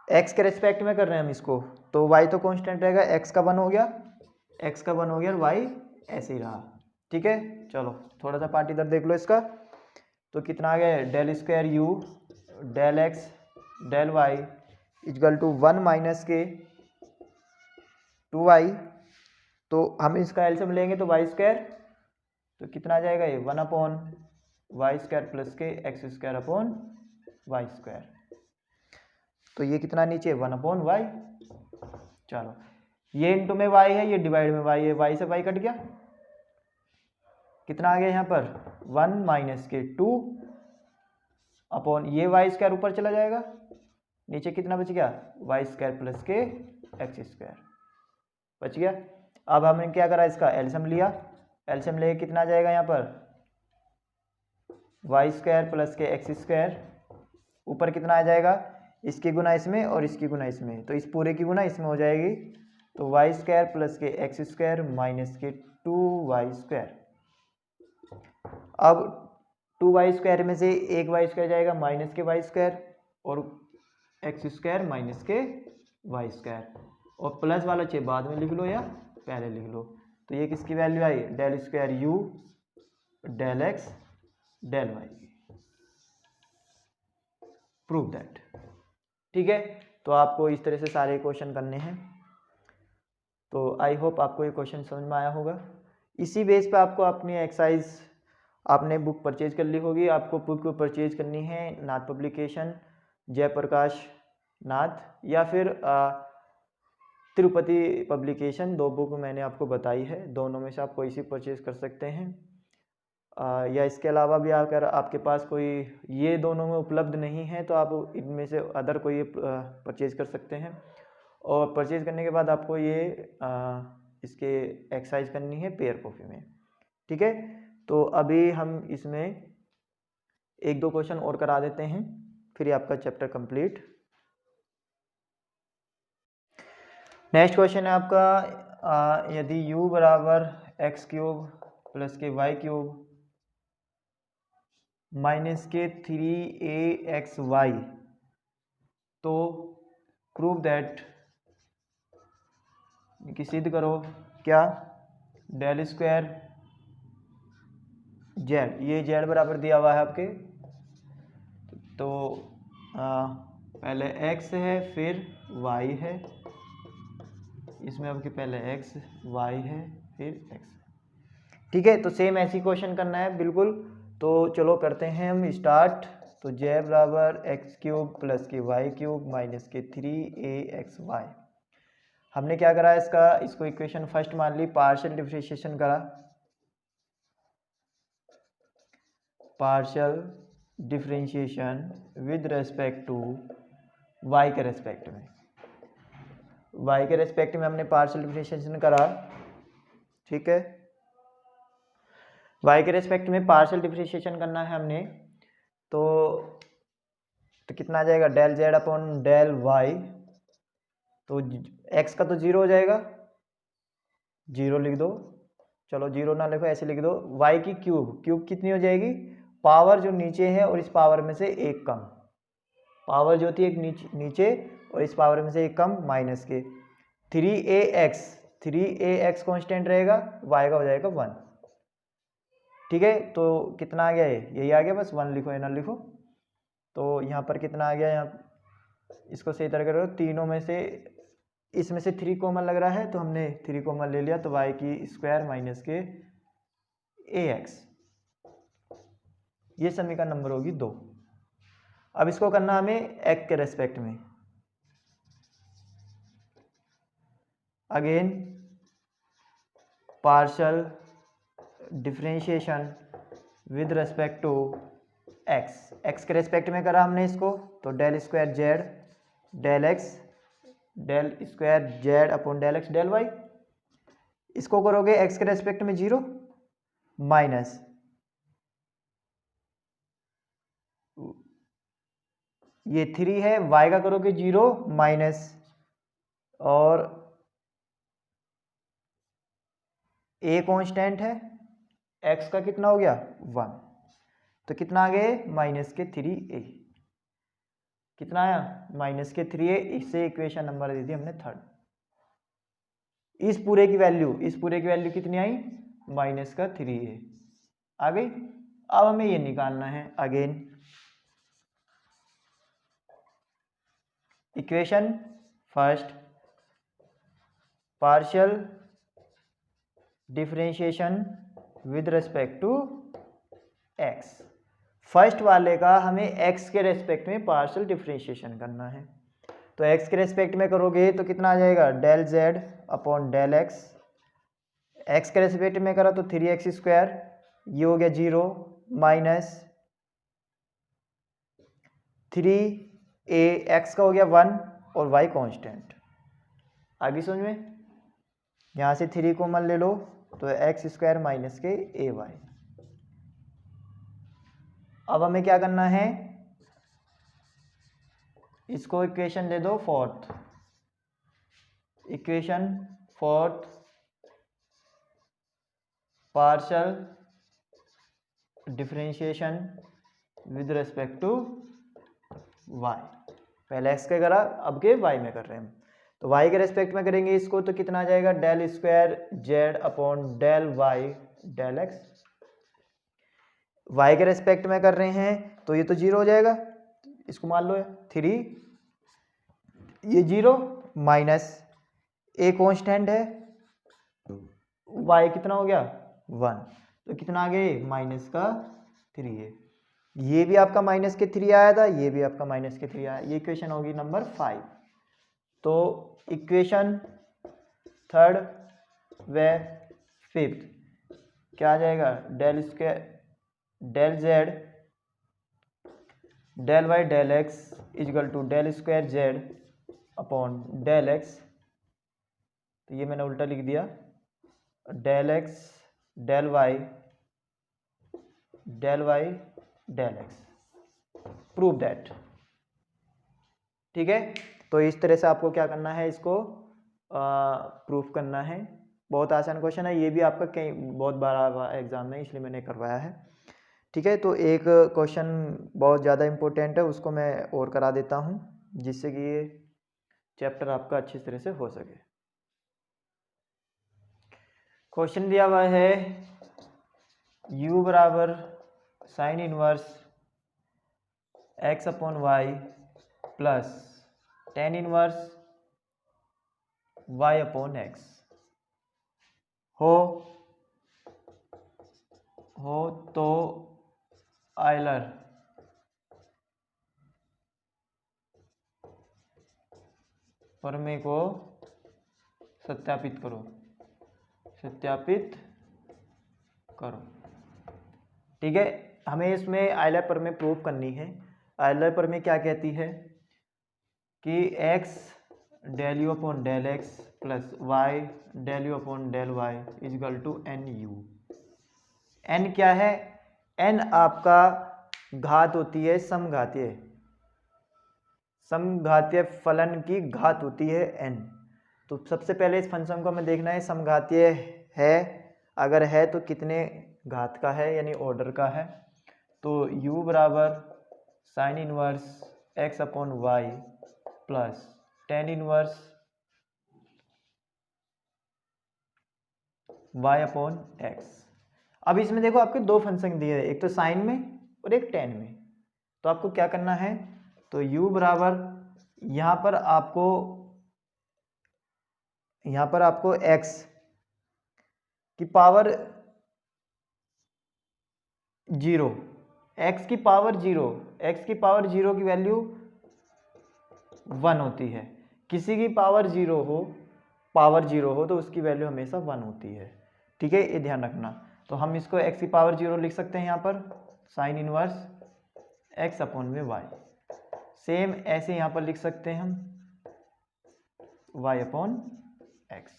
S1: x के रेस्पेक्ट में कर रहे हैं हम इसको, तो y तो कांस्टेंट रहेगा, x का 1 हो गया, x का 1 हो गया और y ऐसे ही रहा। ठीक है, चलो थोड़ा सा पार्ट इधर देख लो इसका, तो कितना आ गया del square u del x del y equal to 1 minus के 2y, तो हम इसका एलसीएम लेंगे तो वाई स्क्वायर, तो कितना आ जाएगा ये 1 अपॉन वाई स्क्वायर प्लस के x square upon y square, तो ये कितना नीचे 1 अपॉन वाई। चलो ये इंटू में y है, ये डिवाइड में y है, y से y कट गया, कितना आ गया यहाँ पर 1 माइनस के 2 अपॉन ये वाई स्क्वायर ऊपर चला जाएगा, नीचे कितना बच गया वाई स्क्वायर प्लस के एक्स स्क्वायर बच गया। अब हमने क्या करा इसका एलसीएम लिया, एलसीएम लेके कितना आ जाएगा यहाँ पर वाई स्क्वायर प्लस के एक्स स्क्वायर, ऊपर कितना आ जाएगा इसकी गुना इसमें और इसकी गुना इसमें, तो इस पूरे की गुना इसमें हो जाएगी, तो वाई स्क्वायर प्लस के एक्स स्क्वायर माइनस के 2y स्क्वायर। अब 2y स्क्वायर में से एक वाई स्क्वायर जाएगा माइनस के वाई स्क्वायर और एक्स स्क्वायर माइनस के वाई स्क्वायर, और प्लस वाला चीज बाद में लिख लो या पहले लिख लो, तो ये किसकी वैल्यू आई del square u del x del y, prove that. ठीक है, तो आपको इस तरह से सारे क्वेश्चन करने हैं, तो आई होप आपको ये क्वेश्चन समझ में आया होगा। इसी बेस पे आपको अपनी एक्सरसाइज आपने बुक परचेज कर ली होगी, आपको बुक को परचेज करनी है नाथ पब्लिकेशन जयप्रकाश नाथ या फिर तिरुपति पब्लिकेशन, दो बुक मैंने आपको बताई है, दोनों में से आप कोई सी परचेज कर सकते हैं, या इसके अलावा भी अगर आपके पास कोई ये दोनों में उपलब्ध नहीं है तो आप इनमें से अदर कोई परचेज कर सकते हैं, और परचेज करने के बाद आपको ये इसके एक्सरसाइज करनी है पेयर कॉपी में। ठीक है, तो अभी हम इसमें एक दो क्वेश्चन और करा देते हैं, फिर आपका चैप्टर कंप्लीट। नेक्स्ट क्वेश्चन है आपका, यदि u बराबर एक्स क्यूब प्लस के वाई क्यूब माइनस के 3axy, तो प्रूव दैट कि सिद्ध करो क्या डेल स्क्वायर जेड, ये जेड बराबर दिया हुआ है आपके, तो पहले x है फिर y है, इसमें आपके पहले x y है फिर x। ठीक है, तो सेम ऐसी क्वेश्चन करना है बिल्कुल, तो चलो करते हैं हम स्टार्ट। तो j बराबर एक्स क्यूब प्लस के वाई क्यूब माइनस के 3axy, हमने क्या करा इसको इक्वेशन फर्स्ट मान ली, पार्शियल डिफरेंशिएशन करा, partial differentiation with respect to y के रेस्पेक्ट में, y के रेस्पेक्ट में हमने पार्शियल डिफरेंशिएशन करा। ठीक है, y के रेस्पेक्ट में पार्शियल डिफरेंशिएशन करना है हमने, तो कितना आ जाएगा del z upon del y, तो x का तो जीरो हो जाएगा, जीरो लिख दो, चलो जीरो ना लिखो ऐसे लिख दो, y की क्यूब, क्यूब कितनी हो जाएगी पावर जो नीचे है और इस पावर में से एक कम, पावर जो थी एक नीचे और इस पावर में से एक कम माइनस के 3ax कांस्टेंट रहेगा, y का हो जाएगा 1। ठीक है, तो कितना आ गया यही आ गया, बस 1 लिखो या ना लिखो, तो यहाँ पर कितना आ गया, यहाँ इसको सही तरह करो, तीनों में से इसमें से 3 कॉमन लग रहा है तो हमने 3 कॉमन ले लिया, तो y की स्क्वायर माइनस के ax, ये समीकरण नंबर होगी 2। अब इसको करना हमें x के रेस्पेक्ट में। Again partial differentiation with respect to x के रेस्पेक्ट में करा हमने इसको, तो del square z del x del square z upon del x del y. इसको करोगे x के रेस्पेक्ट में 0 माइनस ये 3 है, y का करोगे 0 माइनस और a कांस्टेंट है, x का कितना हो गया 1, तो कितना आ गया माइनस के 3a, कितना आया माइनस के 3a। इससे इक्वेशन नंबर दे दी हमने थर्ड। इस पूरे की वैल्यू कितनी आई माइनस का 3a आ गई। अब हमें ये निकालना है again equation first partial differentiation with respect to x। First वाले का हमें x के रेस्पेक्ट में पार्शियल डिफरेंशिएशन करना है, तो x के रेस्पेक्ट में करोगे तो कितना आ जाएगा del z upon del x। x के रेस्पेक्ट में करा तो 3x स्क्वायर, ये हो गया 0 माइनस 3a, x का हो गया 1 और y कांस्टेंट। आगे समझ में, यहाँ से 3 कॉमन ले लो तो x स्क्वायर माइनस के ay। अब हमें क्या करना है, इसको इक्वेशन दे दो fourth, equation fourth partial differentiation with respect to y। पहले x के करा, अब के y में कर रहे हैं हम, तो y के रेस्पेक्ट में करेंगे इसको तो कितना आ जाएगा del square z upon del y del x। y के रेस्पेक्ट में कर रहे हैं तो ये तो 0 हो जाएगा, इसको मान लो 3, ये 0 माइनस a कांस्टेंट है, y कितना हो गया 1, तो कितना आ गया माइनस का 3 है। ये भी आपका माइनस के 3 आया था, ये भी आपका माइनस के 3 आया, ये इक्वेशन होगी नंबर 5। तो इक्वेशन थर्ड व फिफ्थ क्या आ जाएगा del square del z del y del x equal to del square z upon del x, तो ये मैंने उल्टा लिख दिया, del x del y del x, prove that. ठीक है, तो इस तरह से आपको क्या करना है, इसको प्रूफ करना है। बहुत आसान क्वेश्चन है, ये भी आपका कई बहुत बार एग्जाम में, इसलिए मैंने करवाया है। ठीक है, तो एक क्वेश्चन बहुत ज़्यादा इम्पोर्टेंट है, उसको मैं और करा देता हूँ जिससे कि ये चैप्टर आपका अच्छी तरह से हो सके। क्वेश्चन दिया हुआ है u बराबर sine inverse x upon y plus tan inverse y upon x हो तो आयलर प्रमेय को सत्यापित करो। ठीक है, हमें इसमें आयलर प्रमेय प्रूव करनी है। आयलर प्रमेय क्या कहती है कि x del u upon del x plus y del u upon del y equal to n u. N क्या है, एन आपका घात होती है समघातीय फलन की घात होती है एन। तो सबसे पहले इस फंक्शन को हमें देखना है समघातीय है, अगर है तो कितने घात का है यानी ऑर्डर का है। तो u बराबर sine inverse x upon y plus tan inverse y upon x. अब इसमें देखो आपके दो फंक्शन दिए हैं, एक तो साइन में और एक टेन में। तो आपको क्या करना है, तो u बराबर यहाँ पर आपको x की पावर 0 एक्स की पावर जीरो की वैल्यू 1 होती है। किसी की पावर जीरो हो तो उसकी वैल्यू हमेशा 1 होती है। ठीक है, ये ध्यान रखना। तो हम इसको एक्स की पावर 0 लिख सकते हैं यहाँ पर साइन इनवर्स एक्स अपॉन में वाई। सेम ऐसे यहाँ पर लिख सकते हैं हम y अपॉन एक्स।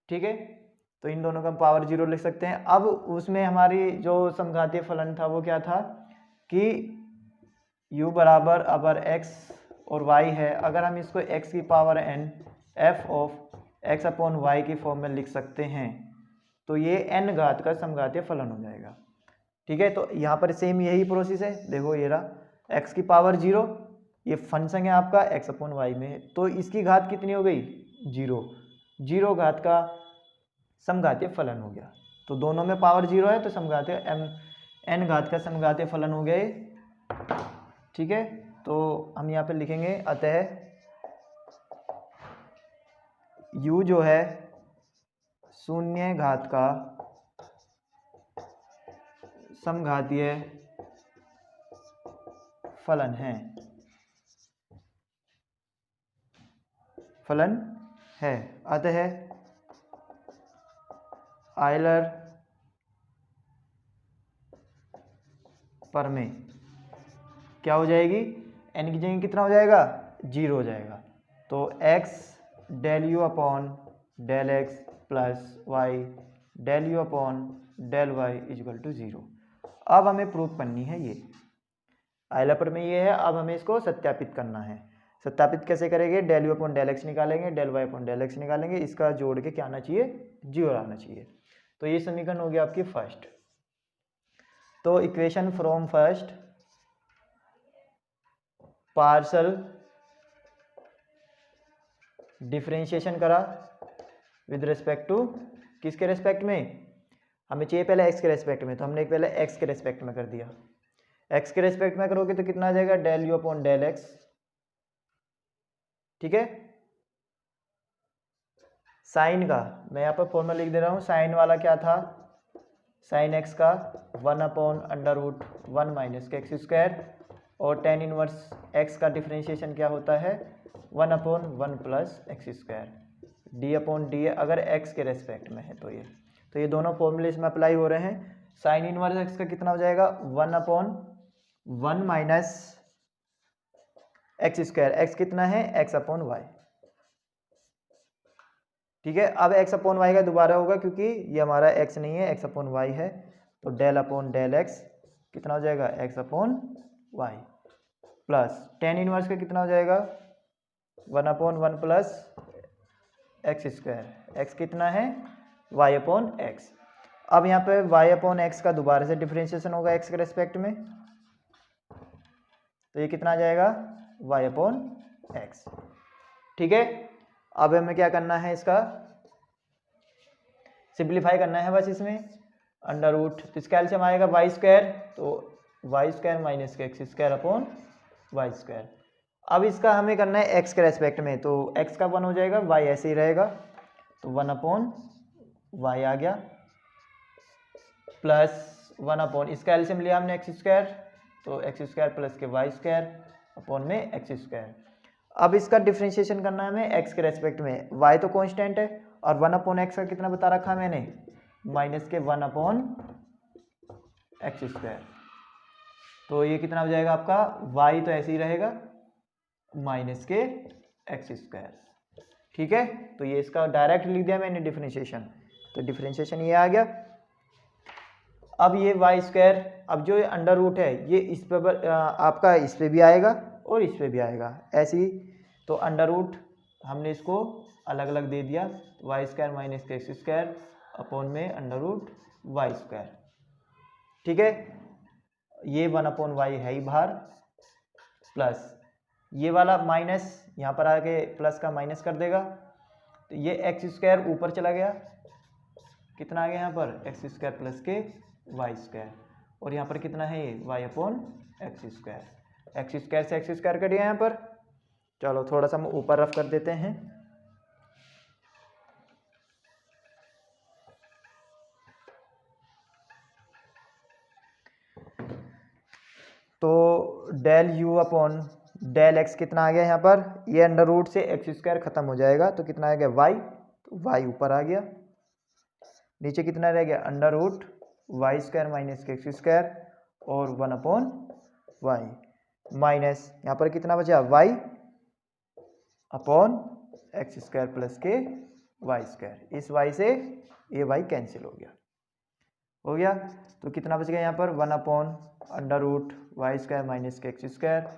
S1: ठीक है, तो इन दोनों का पावर 0 लिख सकते हैं। अब उसमें हमारी जो समघातीय फलन था वो क्या था कि u बराबर अबर x और y है। अगर हम इसको x की power n f of x upon y की फॉर्म में लिख सकते हैं तो ये n घात का समघातीय फलन हो जाएगा। ठीक है, तो यहाँ पर सेम यही प्रोसेस है। देखो ये रहा x की पावर 0, ये फंक्शन है आपका x अपॉन वाई में, तो इसकी घात कितनी हो गई 0 घात का समघातीय फलन हो गया। तो दोनों में पावर 0 है तो समघातीय n घात का समघातीय फलन हो गया ये। ठीक है, तो हम यहाँ पे लिखेंगे अतः u जो है शून्य घात का समघातीय फलन है। अतः आयलर प्रमेय क्या हो जाएगी, n की जगह कितना हो जाएगा 0 हो जाएगा। तो x del u upon del x plus y del u upon del y is equal to 0। अब हमें प्रूफ करनी है ये आयलर प्रमेय ये है। अब हमें इसको सत्यापित करना है। सत्यापित कैसे करेंगे, del u upon del x निकालेंगे, del y upon del x निकालेंगे, इसका जोड़ के क्या आना चाहिए 0 आना चाहिए। तो ये समीकरण हो गया आपकी फर्स्ट। तो equation from first partial differentiation करा विद रिस्पेक्ट टू किसके रेस्पेक्ट में, हमें चाहिए पहले एक्स के रेस्पेक्ट में, तो हमने पहले एक्स के रेस्पेक्ट में कर दिया। एक्स के रेस्पेक्ट में करोगे तो कितना आ जाएगा del u upon del x. ठीक है, साइन का मैं यहाँ पर फॉर्मूला लिख दे रहा हूँ। साइन वाला क्या था, साइन एक्स का 1 अपॉन अंडर रूट 1 माइनस के एक्स स्क्वायर, और टेन इनवर्स एक्स का डिफरेंशिएशन क्या होता है 1 upon 1 plus x square D upon D, अगर एक्स के रेस्पेक्ट में है तो ये दोनों फॉर्मूले इसमें अप्लाई हो रहे हैं। साइन इनवर्स एक्स का कितना हो जाएगा 1 upon 1 minus x square, x कितना है एक्स अपॉन वाई। ठीक है, अब एक्स अपॉन वाई का दोबारा होगा क्योंकि ये हमारा एक्स नहीं है एक्स अपॉन वाई है, तो डेल अपॉन डेल एक्स कितना हो जाएगा x upon y plus tan inverse का कितना हो जाएगा 1 upon 1 plus x square, x कितना है वाई अपॉन एक्स। अब यहाँ पे वाई अपॉन एक्स का दोबारा से डिफरेंशिएशन होगा एक्स के रेस्पेक्ट में, तो ये कितना आ जाएगा वाई अपॉन एक्स। ठीक है, अब हमें क्या करना है, इसका सिंप्लीफाई करना है बस। इसमें अंडर रूट इसका एलसीएम आएगा वाई स्क्वायर, तो वाई स्क्वायर माइनस के x square upon y square. अब इसका हमें करना है एक्स के रेस्पेक्ट में, तो एक्स का 1 हो जाएगा, वाई ऐसे ही रहेगा, तो 1 अपॉन वाई आ गया प्लस 1 अपॉन इसका एलसीएम लिया हमने एक्स स्क्वायर, तो एक्स स्क्वायर प्लस के वाई स्क्वायर अपॉन में एक्स स्क्वायर। अब इसका डिफरेंशिएशन करना है हमें एक्स के रेस्पेक्ट में, वाई तो कांस्टेंट है और 1 अपॉन एक्स का कितना बता रखा मैंने माइनस के 1 अपॉन एक्स स्क्वायर, तो ये कितना हो जाएगा आपका वाई तो ऐसे ही रहेगा माइनस के एक्स स्क्वायर। ठीक है, तो ये इसका डायरेक्ट लिख दिया मैंने डिफरेंशिएशन, तो डिफरेंशिएशन ये आ गया। अब ये वाई स्क्वायर, अब जो अंडर रूट है ये इस पे आपका इस पे भी आएगा और इस पे भी आएगा ऐसे ही, तो अंडर रूट हमने इसको अलग अलग दे दिया, वाई स्क्वायर माइनस के एक्स स्क्वायर अपॉन में अंडर रूट वाई स्क्वायर। ठीक है, ये 1 अपॉन वाई है ही बाहर, प्लस ये वाला माइनस यहाँ पर आके प्लस का माइनस कर देगा, तो ये एक्स स्क्वायर ऊपर चला गया, कितना आ गया यहाँ पर एक्स स्क्वायर प्लस के वाई स्क्वायर, और यहाँ पर कितना है ये y upon x square. X square से एक्स स्क्वायर कर दिया यहाँ पर। चलो थोड़ा सा हम ऊपर रफ कर देते हैं, तो del u upon del x कितना आ गया यहाँ पर, ये अंडर रूट से एक्स स्क्वायर खत्म हो जाएगा तो कितना आ गया वाई, तो वाई ऊपर आ गया, नीचे कितना रह गया under root y square minus के एक्स स्क्वायर और 1 अपॉन वाई माइनस यहाँ पर कितना बचा y upon x square plus के वाई स्क्वायर, इस वाई से ये वाई कैंसिल हो गया तो कितना बच गया यहाँ पर 1 upon under root y square minus के एक्स स्क्वायर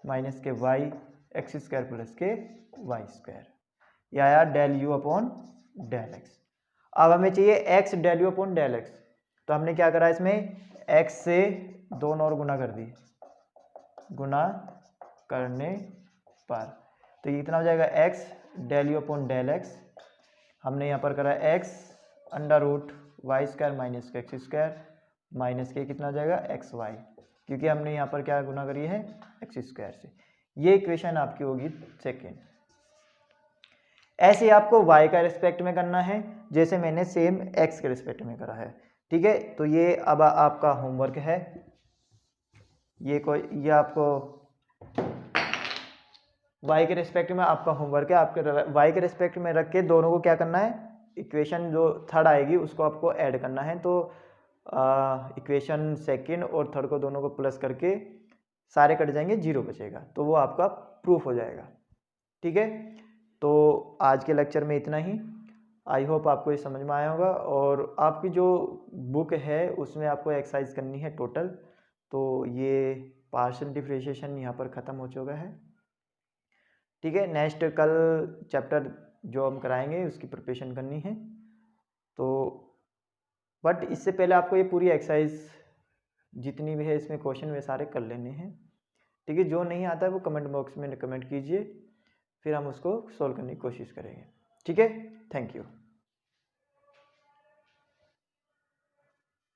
S1: माइनस के वाई एक्स स्क्वायर प्लस के वाई स्क्वायर, यह आया del u upon del x. अब हमें चाहिए x del u upon del x, तो हमने क्या करा इसमें एक्स से 2 और गुना कर दी, गुना करने पर तो ये कितना हो जाएगा x del u upon del x, हमने यहाँ पर करा x under root y square minus के एक्स स्क्वायर माइनस के कितना हो जाएगा एक्स वाई, क्योंकि हमने यहाँ पर क्या गुना करी है एक्स स्क्वायर से। ये इक्वेशन आपकी होगी सेकेंड। ऐसे आपको y का रिस्पेक्ट में करना है जैसे मैंने सेम x के रिस्पेक्ट में करा है, ठीक है। तो ये अब आपका होमवर्क है, ये आपको y के रिस्पेक्ट में आपका होमवर्क है, आपके y के रिस्पेक्ट में रख के दोनों को क्या करना है, इक्वेशन जो थर्ड आएगी उसको आपको ऐड करना है। तो इक्वेशन सेकंड और थर्ड को दोनों को प्लस करके सारे कट जाएंगे, 0 बचेगा, तो वो आपका प्रूफ हो जाएगा, ठीक है। तो आज के लेक्चर में इतना ही, आई होप आपको ये समझ में आया होगा। और आपकी जो बुक है उसमें आपको एक्सरसाइज करनी है टोटल, तो ये पार्शियल डिफरेंशिएशन यहाँ पर ख़त्म हो चुका है, ठीक है। नेक्स्ट कल चैप्टर जो हम कराएंगे उसकी प्रिपरेशन करनी है, तो बट इससे पहले आपको ये पूरी एक्सरसाइज जितनी भी है इसमें क्वेश्चन वे सारे कर लेने हैं, ठीक है। जो नहीं आता है वो कमेंट बॉक्स में कमेंट कीजिए, फिर हम उसको सॉल्व करने की कोशिश करेंगे, ठीक है। Thank you.